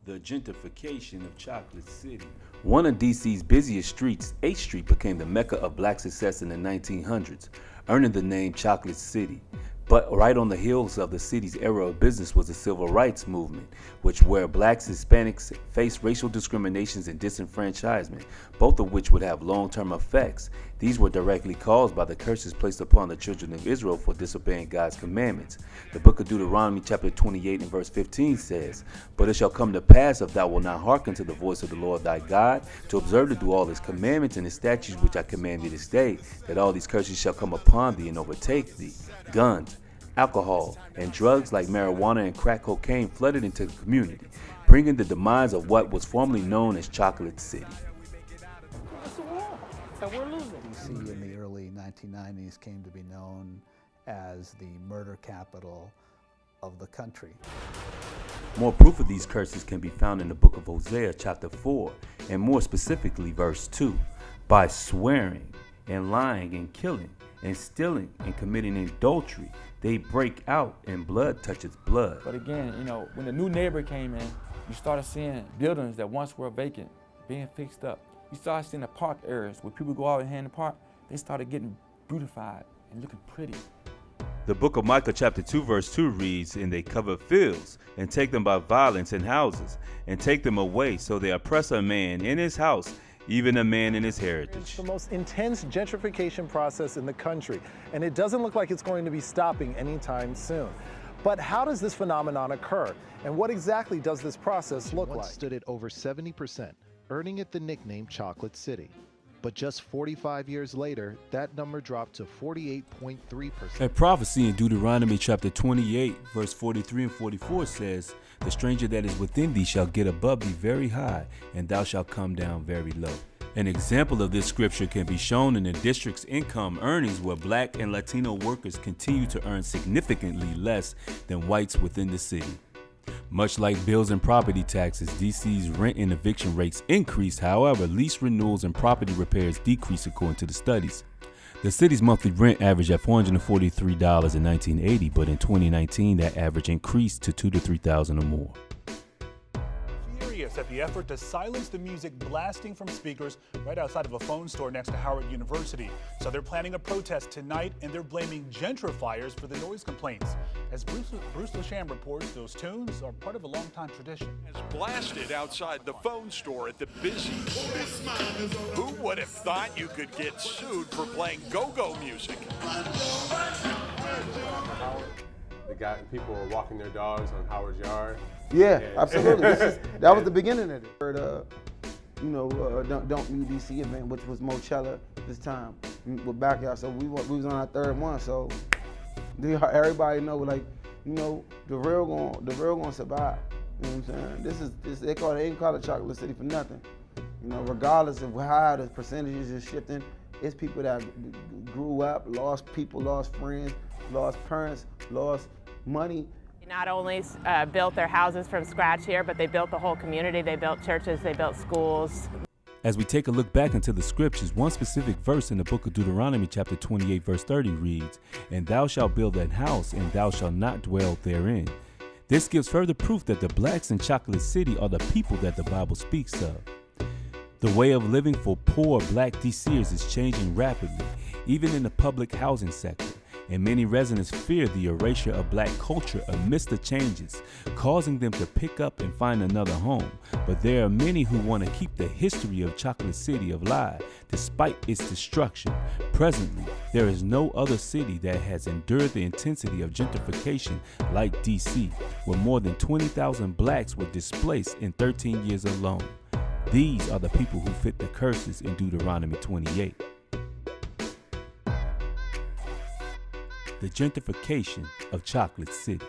The gentrification of Chocolate City. One of DC's busiest streets, 8th Street, became the mecca of black success in the 1900s, earning the name Chocolate City. But right on the heels of the city's era of business was the civil rights movement, where blacks and Hispanics faced racial discriminations and disenfranchisement, both of which would have long-term effects. These were directly caused by the curses placed upon the children of Israel for disobeying God's commandments. The book of Deuteronomy chapter 28 and verse 15 says, "But it shall come to pass, if thou wilt not hearken to the voice of the Lord thy God, to observe to do all his commandments and his statutes which I command thee this day, that all these curses shall come upon thee and overtake thee." Guns, alcohol, and drugs like marijuana and crack cocaine flooded into the community, bringing the demise of what was formerly known as Chocolate City. It's a war, and we're losing. DC in the early 1990s came to be known as the murder capital of the country. More proof of these curses can be found in the book of Hosea chapter 4, and more specifically verse 2. By swearing and lying and killing and stealing and committing adultery, they break out and blood toucheth blood. But again, when the new neighbor came in, you started seeing buildings that once were vacant being fixed up. You started seeing the park areas where people go out and hand the park, they started getting beautified and looking pretty. The book of Micah chapter 2 verse 2 reads, "And they cover fields, and take them by violence in houses, and take them away, so they oppress a man in his house, even a man in his heritage." It's the most intense gentrification process in the country, and it doesn't look like it's going to be stopping anytime soon. But how does this phenomenon occur, and what exactly does this process look like? Once stood at over 70%, earning it the nickname Chocolate City. But just 45 years later, that number dropped to 48.3%. A prophecy in Deuteronomy chapter 28, verse 43 and 44 says, "The stranger that is within thee shall get above thee very high, and thou shalt come down very low." An example of this scripture can be shown in the district's income earnings, where black and Latino workers continue to earn significantly less than whites within the city. Much like bills and property taxes, DC's rent and eviction rates increased. However, lease renewals and property repairs decreased according to the studies. The city's monthly rent averaged at $443 in 1980, but in 2019 that average increased to $2,000 to $3,000 or more. At the effort to silence the music blasting from speakers right outside of a phone store next to Howard University. So they're planning a protest tonight, and they're blaming gentrifiers for the noise complaints. As Bruce Lasham reports, those tunes are part of a long-time tradition. Has blasted outside the phone store at the busy. Who would have thought you could get sued for playing go-go music? People were walking their dogs on Howard's Yard. Yeah, absolutely. That was the beginning of it. Heard, Don't Mute DC event, which was Mochella this time with Backyard. So we was on our third one. So everybody know, the real gonna survive. You know what I'm saying? They ain't call it Chocolate City for nothing. Regardless of how the percentages are shifting, it's people that grew up, lost people, lost friends, lost parents, lost money. They not only built their houses from scratch here, but they built the whole community. They built churches, they built schools. As we take a look back into the scriptures, one specific verse in the book of Deuteronomy chapter 28 verse 30 reads, "And thou shalt build an house, and thou shalt not dwell therein." This gives further proof that the blacks in Chocolate City are the people that the Bible speaks of. The way of living for poor black DCers is changing rapidly, even in the public housing sector, and many residents fear the erasure of black culture amidst the changes, causing them to pick up and find another home. But there are many who want to keep the history of Chocolate City alive, despite its destruction. Presently, there is no other city that has endured the intensity of gentrification like DC, where more than 20,000 blacks were displaced in 13 years alone. These are the people who fit the curses in Deuteronomy 28. The gentrification of Chocolate City.